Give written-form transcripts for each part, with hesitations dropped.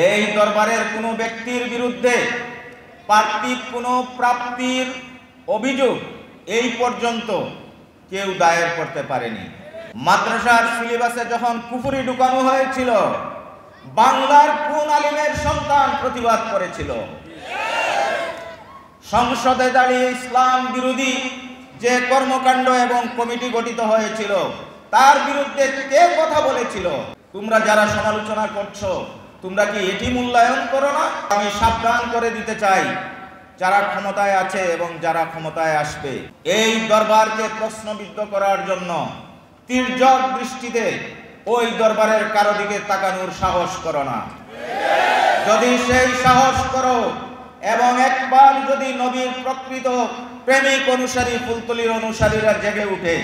এই দরবারের কোনো ব্যক্তির বিরুদ্ধে পার্থিব কোনো প্রাপ্তির অভিযোগ এই পর্যন্ত কেউ দায়ের করতে পারেনি। মাদ্রাসার সিলেবাসে যখন কুফরি ঢুকানো হয়েছিল, বাংলার কোন আলিমের সন্তান প্রতিবাদ করেছিল? সংসদে দাঁড়িয়ে ইসলাম বিরোধী যে কর্মকাণ্ড এবং কমিটি গঠিত হয়েছিল, তার বিরুদ্ধে কে কথা বলেছিল? তোমরা যারা সমালোচনা করছো, তোমরা কি এটি মূল্যায়ন করো না? আমি সাবধান করে দিতে চাই, যারা ক্ষমতায় আছে এবং যারা ক্ষমতায় আসবে, এই দরবারকে প্রশ্নবিদ্ধ করার জন্য তির্যক দৃষ্টিতে ওই দরবারের কারো দিকে তাকানোর সাহস করো না। যদি সেই সাহস করো এবং একবার যদি নবীর প্রকৃত প্রেমিক অনুসারী ফুলতলির অনুসারীরা জেগে উঠে,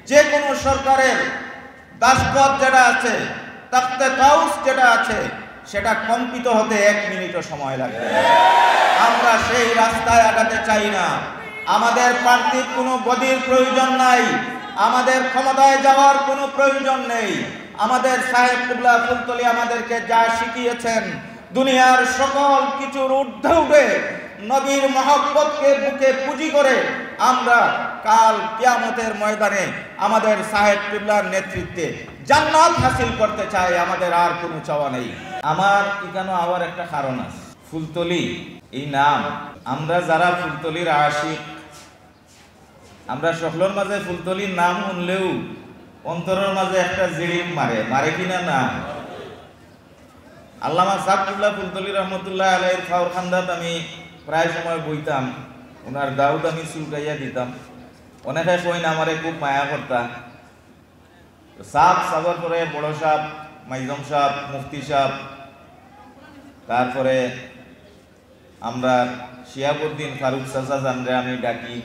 যে কোনো সরকারের দাসপথ যেটা আছে, তাখতে তাউস যেটা আছে, সেটা কম্পিত হতে 1 মিনিটও সময় লাগবে। আমরা সেই রাস্তায় আগাতে চাই না। আমাদের পার্থিব কোনো গদির প্রয়োজন নাই, আমাদের ক্ষমতায় যাওয়ার কোনো প্রয়োজন নেই। আমাদের সাহেব কিবলা ফুলতলি আমাদেরকে যা শিখিয়েছেন, দুনিয়ার সকল কিছুর ঊর্ধ্বে উঠে নবীর মহব্বতকে বুকে পুঁজি করে আমরা কাল কিয়ামতের ময়দানে আমাদের সাহেব কিবলার নেতৃত্বে জান্নাত হাসিল করতে চাই। আমাদের আর কোনো চাওয়া নেই। আমার এখানে আবার একটা কারণ আছে। ফুলতলি এই নাম, আমরা যারা ফুলতলির আশিক, আমরা সকলের মাঝে ফুলতলির নাম শুনলেও অন্তরের মাঝে একটা জিড়িম মারে কিনা না? আল্লামা সাহেব কিবলা ফুলতলি রহমতুল্লাহ আলাইহির খাওয়ার খান্দাত আমি প্রায় সময় বইতাম, ওনার দাউদ আমি চুলকাইয়া দিতাম। অনেকে কই না আমারে খুব মায়া করতা। সাহর পরে বড় সাহ, মাইজম সাহ, মুফতি সাহ, তারপরে আমরা শিয়াবুদ্দিন ফারুক চাচা জানরে আমি ডাকি,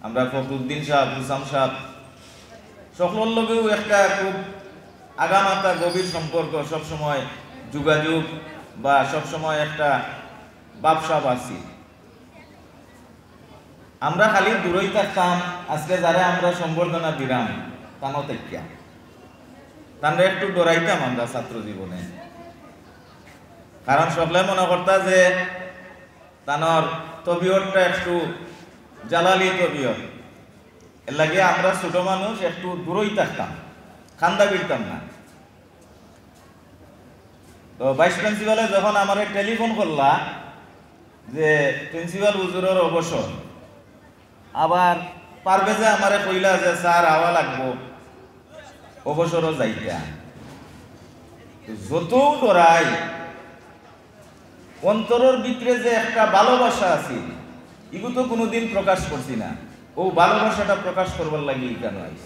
আমরা ফখরুদ্দিন সাহ, হুসাম সাহ, সকলের লগেও একটা খুব আগামাতা গভীর সম্পর্ক, সবসময় যোগাযোগ বা সবসময় একটা বাপসাপ আছি। আমরা খালি দূরই থাকতাম। আজকে যারা আমরা সম্বর্ধনা দিলাম তানো তেকিয়া তানরা একটু ডরাইতাম আমরা ছাত্র জীবনে, কারণ সকলে মনে করতা যে তানোর তবিয়তটা একটু জালালি তবিয়ত, এর লাগে আমরা ছোট মানুষ একটু দূরই থাকতাম, খান্দা বিরতাম না। তো ভাইস প্রিন্সিপালে যখন আমার টেলিফোন করলা যে প্রিন্সিপাল হুজুরের অবসর, আবার পারভেজে আমারে কইলা যে স্যার আওয়া লাগবো, অবসরও যাইতা। যত ডরাই অন্তরের ভিতরে যে একটা ভালোবাসা আছে, এগুলো তো কোনোদিন প্রকাশ করছি না। ও ভালোবাসাটা প্রকাশ করবার লাগি কেন আইস,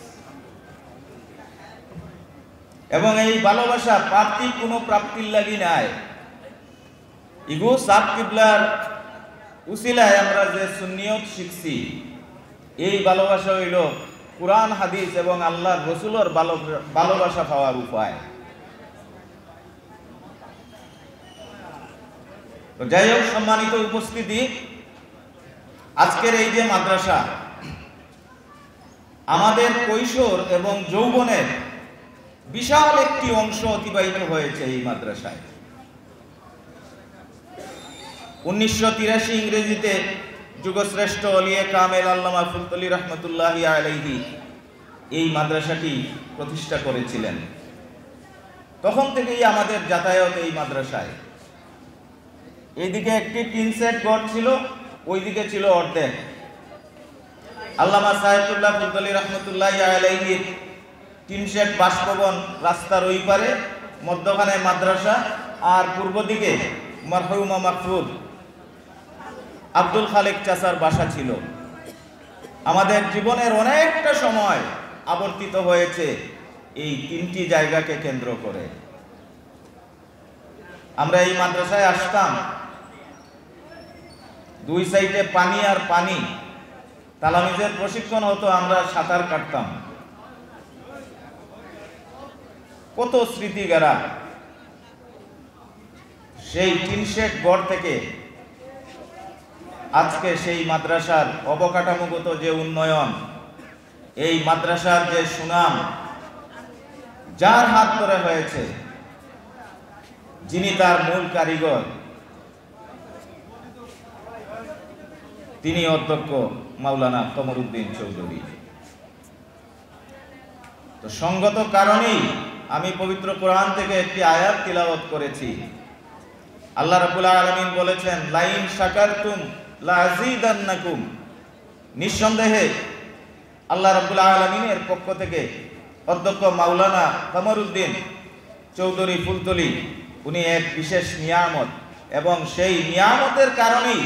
এবং এই ভালোবাসা পার্থিব কোনো প্রাপ্তির লাগি নাই। ইগো সাহেব কিবলার উসিলায় আমরা যে সুন্নিয়ত শিখছি, এই ভালোবাসা হইল কুরআন হাদিস এবং আল্লাহর রসুলের ভালোবাসা পাওয়ার উপায়। যাই হোক, সম্মানিত উপস্থিতি, আজকের এই যে মাদ্রাসা, আমাদের কৈশোর এবং যৌবনের বিশাল একটি অংশ অতিবাহিত হয়েছে এই মাদ্রাসায়। 1983 ইংরেজিতে যুগশ্রেষ্ঠ ওলিয়ে কামেল আল্লামা ফুলতলি রহমতুল্লাহি আলাইহি এই মাদ্রাসাটি প্রতিষ্ঠা করেছিলেন। তখন থেকেই আমাদের যাতায়াত এই মাদ্রাসায়। এইদিকে একটি টিন সেট ঘর ছিল, ওইদিকে ছিল অর্ধেক। আল্লামা সাহেবুল্লাহ ফুলতলি রহমতুল্লাহি আলাইহির টিন সেট বাসভবন রাস্তার ওই পারে, মধ্যখানে মাদ্রাসা, আর পূর্ব দিকে মরহুমা মাকফুর আব্দুল খালেক চাচার বাসা ছিল। আমাদের জীবনের অনেকটা সময় আবর্তিত হয়েছে এই 3টি জায়গাকে কেন্দ্র করে। আমরা এই মাদ্রাসায় আসতাম, 2 সাইডে পানি আর পানি, তালামিজের প্রশিক্ষণ হতো, আমরা সাঁতার কাটতাম। কত স্মৃতি গেরা। সেই টিন শেড ঘর থেকে আজকে সেই মাদ্রাসার অবকাঠামোগত যে উন্নয়ন, এই মাদ্রাসার যে সুনাম, যার হাত ধরে হয়েছে, যিনি তার মূল কারিগর, তিনি অধ্যক্ষ মাওলানা কমরউদ্দিন চৌধুরী। তো সঙ্গত কারণেই আমি পবিত্র কোরআন থেকে একটি আয়াত তিলাওয়াত করেছি। আল্লাহ রাব্বুল আলামিন বলেছেন, লাইন শাকারতুম লাযীদান্নাকুম। নিঃসন্দেহে আল্লাহ রাব্বুল আলামিনের পক্ষ থেকে অধ্যক্ষ মাওলানা কমরউদ্দিন চৌধুরী ফুলতলি উনি এক বিশেষ নিয়ামত, এবং সেই নিয়ামতের কারণেই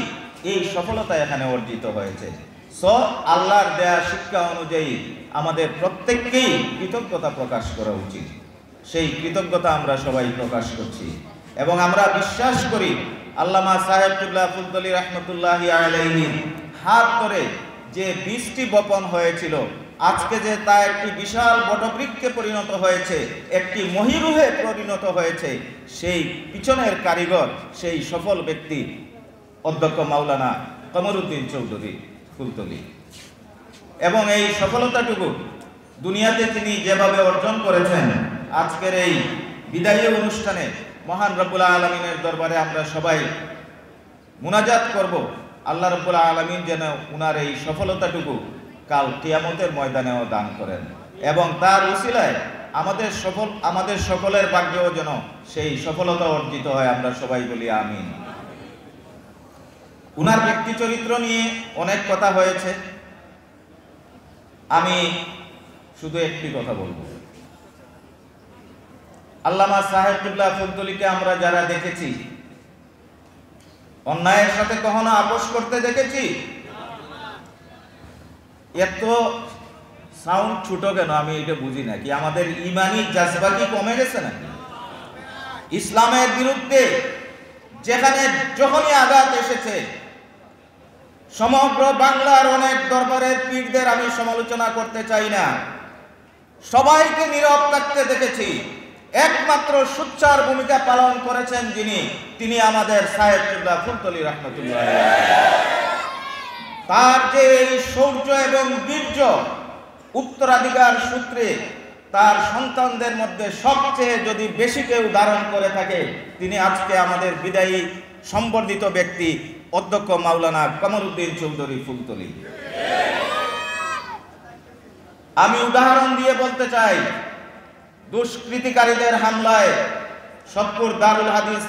এই সফলতা এখানে অর্জিত হয়েছে। আল্লাহর দেয়া শিক্ষা অনুযায়ী আমাদের প্রত্যেককেই কৃতজ্ঞতা প্রকাশ করা উচিত। সেই কৃতজ্ঞতা আমরা সবাই প্রকাশ করছি, এবং আমরা বিশ্বাস করি আল্লামা সাহেব কিবলা ফুলতলি রহমতুল্লাহি আলাইহি হাত ধরে যে বীজটি বপন হয়েছিল, আজকে যে তা একটি বিশাল বটবৃক্ষে পরিণত হয়েছে, একটি মহিরুহে পরিণত হয়েছে, সেই পিছনের কারিগর, সেই সফল ব্যক্তি অধ্যক্ষ মাওলানা কমরউদ্দিন চৌধুরী ফুলতলি। এবং এই সফলতাটুকু দুনিয়াতে তিনি যেভাবে অর্জন করেছেন, আজকের এই বিদায়ী অনুষ্ঠানে মহান রব্বুল আলামিনের দরবারে আমরা সবাই মুনাজাত করব, আল্লাহ রব্বুল আলামিন যেন উনার এই সফলতাটুকু কাল কিয়ামতের ময়দানেও দান করেন, এবং তার উসিলায় আমাদের সকলের ভাগ্যেও যেন সেই সফলতা অর্জিত হয়। আমরা সবাই বলি আমিন। উনার ব্যক্তি চরিত্র নিয়ে অনেক কথা হয়েছে, আমি শুধু একটি কথা বলবো। আল্লামা সাহেব কিবলা ফুলতলিকে আমরা যারা দেখেছি, অন্যায়ের সাথে কখনো আপোষ করতে দেখেছি? এত সাউন্ড ছোট কেন আমি এটা বুঝি না। কি আমাদের ইমানি জাজবা কি কমে গেছে নাকি? ইসলামের বিরুদ্ধে যেখানে যখনই আঘাত এসেছে, সমগ্র বাংলার অনেক দরবারের পীরদের আমি সমালোচনা করতে চাই না, সবাইকে নীরব থাকতে দেখেছি। একমাত্র সুচ্চার ভূমিকা পালন করেছেন তিনি আমাদের সাহেব কিবলা ফুলতলি রহমতুল্লাহ। তার যে এই শৌর্য এবং বীর্য উত্তরাধিকার সূত্রে তার সন্তানদের মধ্যে সবচেয়ে যদি বেশি কেউ ধারণ করে থাকে, তিনি আজকে আমাদের বিদায়ী সম্বর্ধিত ব্যক্তি অধ্যক্ষ মাওলানা কমরউদ্দিন চৌধুরী ফুলতলি। আমি উদাহরণ দিয়ে বলতে চাই, দুষ্কৃতিকারীদের হামলায় সতপুর দারুল হাদিস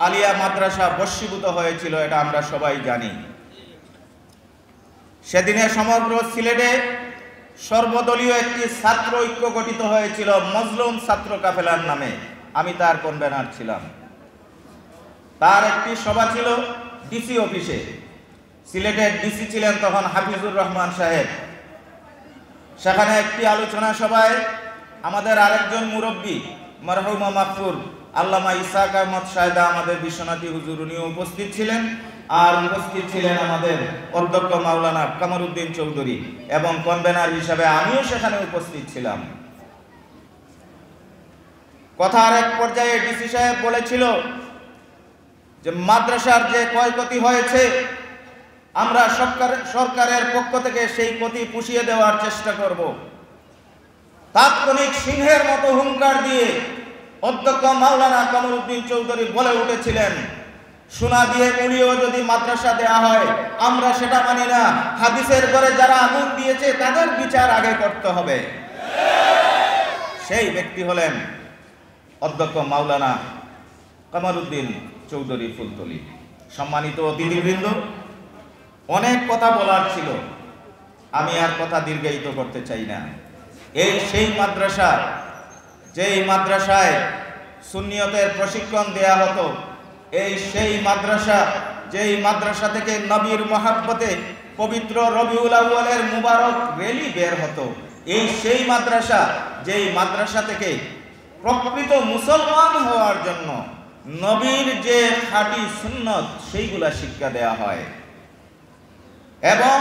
আলিয়া মাদ্রাসা ভস্মীভূত হয়েছিল, এটা আমরা সবাই জানি। সেদিনে সমগ্র সিলেটে সর্বদলীয় একটি ছাত্র ঐক্য গঠিত হয়েছিল মজলুম ছাত্র কাফেলার নামে। আমি তার কনভেনার ছিলাম। তার একটি সভা ছিল ডিসি অফিসে। সিলেটের ডিসি ছিলেন তখন হাফিজুর রহমান সাহেব। সেখানে একটি আলোচনা সভায় আমাদের আরেকজন মুরব্বী মরহুমা মাকফুর আল্লামা ইসাক আহমদ সাহেদা আমাদের বিশ্বনাথী হুজুর, উনিও উপস্থিত ছিলেন। আর উপস্থিত ছিলেন আমাদের অধ্যক্ষ মাওলানা কমরউদ্দিন চৌধুরী, এবং কনভেনার হিসাবে আমিও সেখানে উপস্থিত ছিলাম। কথার এক পর্যায়ে ডিসি সাহেব বলেছিল যে মাদ্রাসার যে ক্ষয়ক্ষতি হয়েছে, আমরা সরকারের পক্ষ থেকে সেই ক্ষতি পুষিয়ে দেওয়ার চেষ্টা করব। তাৎক্ষণিক সিংহের মতো হুঙ্কার দিয়ে অধ্যক্ষ মাওলানা কমরউদ্দিন চৌধুরী বলে উঠেছিলেন, সোনা দিয়ে মুড়িয়েও যদি মাদ্রাসা দেয়া হয় আমরা সেটা মানি না। হাদিসের ঘরে যারা আগুন দিয়েছে তাদের বিচার আগে করতে হবে। সেই ব্যক্তি হলেন অধ্যক্ষ মাওলানা কমরউদ্দিন চৌধুরী ফুলতলি। সম্মানিত অতিথিবৃন্দ, অনেক কথা বলার ছিল, আমি আর কথা দীর্ঘায়িত করতে চাই না। এই সেই মাদ্রাসা, যেই মাদ্রাসায় সুন্নিয়তের প্রশিক্ষণ দেয়া হতো, এই সেই মাদ্রাসা, যেই মাদ্রাসা থেকে নবীর মহাব্বতে পবিত্র রবিউল আউয়ালের মুবারক রেলি বের হতো, এই সেই মাদ্রাসা, যেই মাদ্রাসা থেকে প্রকৃত মুসলমান হওয়ার জন্য নবীর যে খাঁটি সুন্নত সেইগুলা শিক্ষা দেয়া হয়, এবং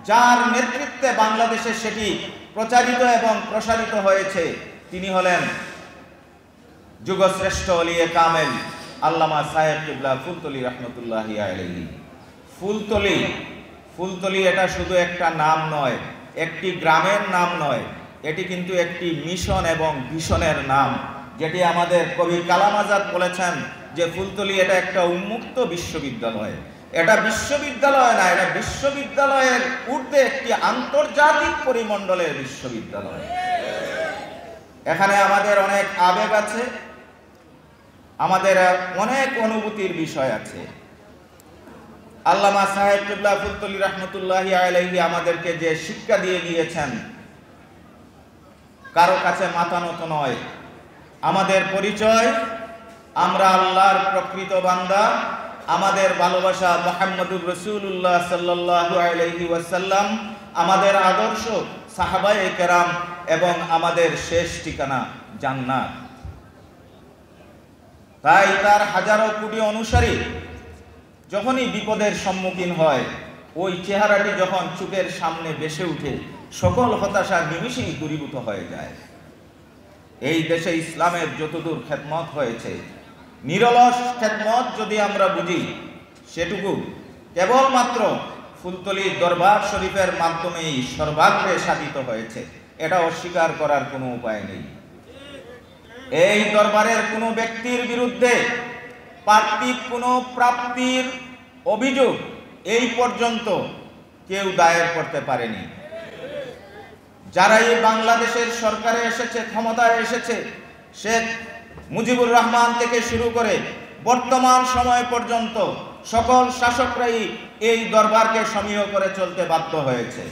যার নেতৃত্বে বাংলাদেশে সেটি প্রচারিত এবং প্রসারিত হয়েছে, তিনি হলেন যুগশ্রেষ্ঠ ওলিয়ে কামেল আল্লামা সাহেব কিবলা ফুলতলি রহমতুল্লাহি আলাইহি। ফুলতলি এটা শুধু একটা নাম নয়, একটি গ্রামের নাম নয়, এটি কিন্তু একটি মিশন এবং ভিশনের নাম, যেটি আমাদের কবি কালাম আজাদ বলেছেন, যে ফুলতলি এটা একটা উন্মুক্ত বিশ্ববিদ্যালয়। এটা বিশ্ববিদ্যালয় না, এটা বিশ্ববিদ্যালয়ের ঊর্ধ্বে একটি আন্তর্জাতিক পরিমণ্ডলের বিশ্ববিদ্যালয়। এখানে আমাদের অনেক আবেগ আছে, আমাদের অনেক অনুভূতির বিষয় আছে। আল্লামা সাহেব কিবলা ফুলতলি রহমতুল্লাহি আলাইহি আমাদেরকে যে শিক্ষা দিয়ে গিয়েছেন, কারো কাছে মাথা নত নয়। আমাদের পরিচয়, আমরা আল্লাহর প্রকৃত বান্দা, আমাদের ভালোবাসা মুহাম্মদুর রাসূলুল্লাহ সাল্লাল্লাহু আলাইহি ওয়াসাল্লাম, আমাদের আদর্শ সাহাবায়ে কেরাম এবং আমাদের শেষ ঠিকানা জান্নাত। তাই তার হাজারো কোটি অনুসারী যখনই বিপদের সম্মুখীন হয়, ওই চেহারাটি যখন চোখের সামনে ভেসে উঠে, সকল হতাশা নিমিষেই দূরীভূত হয়ে যায়। এই দেশে ইসলামের যতদূর খেদমত হয়েছে, নিরলস খেদমত যদি আমরা বুঝি, সেটুকু কেবলমাত্র ফুলতলি দরবার শরীফের মাধ্যমেই সর্বাগ্রে সাধিত হয়েছে। এটা অস্বীকার করার কোনো উপায় নেই। এই দরবারের কোনো ব্যক্তির বিরুদ্ধে পার্থিব কোনো প্রাপ্তির অভিযোগ এই পর্যন্ত কেউ দায়ের করতে পারেনি। যারা এই বাংলাদেশের সরকারে এসেছে, ক্ষমতায় এসেছে, শেখ মুজিবুর রহমান থেকে শুরু করে বর্তমান সময় পর্যন্ত সকল শাসকরাই এই দরবারকে সমীহ করে চলতে বাধ্য হয়েছে।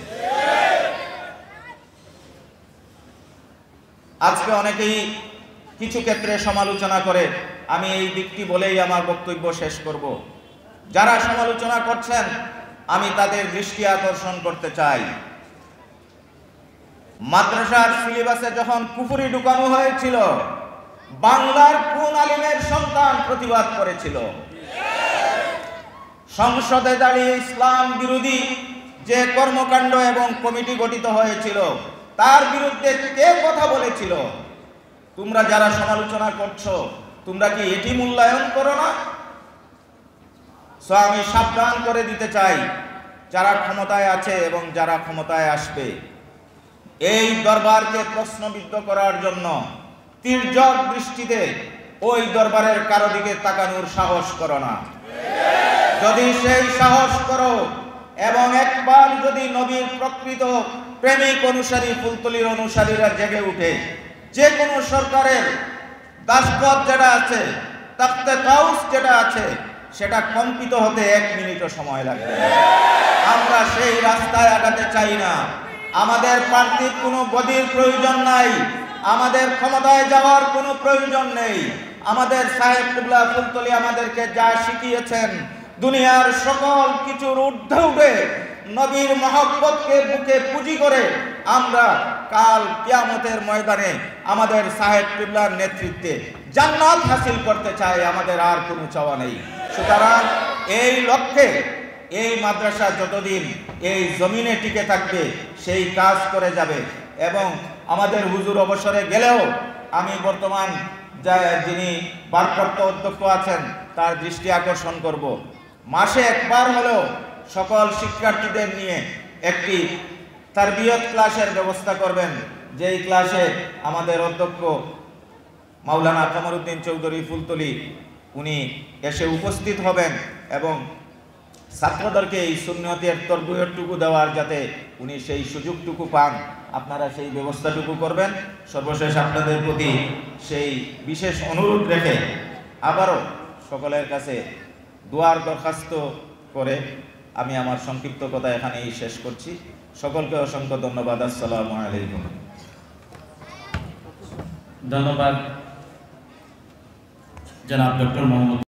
আজকে অনেকেই কিছু ক্ষেত্রে সমালোচনা করে, আমি এই দিকটি বলেই আমার বক্তব্য শেষ করব। যারা সমালোচনা করছেন, আমি তাদের দৃষ্টি আকর্ষণ করতে চাই। মাদ্রাসার সিলেবাসে যখন কুফরি ঢুকানো হয়েছিল, বাংলার কোন আলিমের সন্তান প্রতিবাদ করেছিল? সংসদে দাঁড়িয়ে ইসলাম বিরোধী যে কর্মকাণ্ড এবং কমিটি গঠিত হয়েছিল, তার বিরুদ্ধে কে কথা বলেছিল? তোমরা যারা সমালোচনা করছো, তোমরা কি এটি মূল্যায়ন করো না? আমি সাবধান করে দিতে চাই, যারা ক্ষমতায় আছে এবং যারা ক্ষমতায় আসবে, এই দরবারকে প্রশ্নবিদ্ধ করার জন্য তির্যক দৃষ্টিতে ওই দরবারের কারো দিকে তাকানোর সাহস করো না। যদি সেই সাহস করো এবং একবার যদি নবীর প্রকৃত প্রেমিক অনুসারী ফুলতলির অনুসারীরা জেগে উঠে, যে কোনো সরকারের দাসগত যেটা আছে, তাখতে তাউস যেটা আছে, সেটা কম্পিত হতে 1 মিনিটও সময় লাগবে। আমরা সেই রাস্তায় আগাতে চাই না। আমাদের পার্থিব কোনো গদির প্রয়োজন নাই, আমাদের ক্ষমতায় যাওয়ার কোনো প্রয়োজন নেই। আমাদের সাহেব কিবলা ফুলতলি আমাদেরকে যা শিখিয়েছেন, দুনিয়ার সকল কিছুর ঊর্ধ্বে উঠে নবীর মহব্বতকে বুকে পুঁজি করে আমরা কাল কিয়ামতের ময়দানে আমাদের সাহেব কিবলার নেতৃত্বে জান্নাত হাসিল করতে চাই। আমাদের আর কোনো চাওয়া নেই। সুতরাং এই লক্ষ্যে এই মাদ্রাসা যতদিন এই জমিনে টিকে থাকবে, সেই কাজ করে যাবে। এবং আমাদের হুজুর অবসরে গেলেও আমি বর্তমান যিনি ভারপ্রাপ্ত অধ্যক্ষ আছেন, তার দৃষ্টি আকর্ষণ করব, মাসে একবার হলেও সকল শিক্ষার্থীদের নিয়ে একটি তারবিয়ত ক্লাসের ব্যবস্থা করবেন, যেই ক্লাসে আমাদের অধ্যক্ষ মাওলানা কামরুদ্দিন চৌধুরী ফুলতলি উনি এসে উপস্থিত হবেন এবং ছাত্রদেরকে এই সুন্নতের তরবিয়তটুকু দেওয়ার, যাতে উনি সেই সুযোগটুকু পান, আপনারা সেই ব্যবস্থাটুকু করবেন। সর্বশেষ আপনাদের প্রতি সেই বিশেষ অনুরোধ রেখে আবারও সকলের কাছে দোয়ার দরখাস্ত করে আমি আমার সংক্ষিপ্ত কথা এখানেই শেষ করছি। সকলকে অসংখ্য ধন্যবাদ। আসসালামু আলাইকুম। ধন্যবাদ জনাব ডক্টর মোহাম্মদ।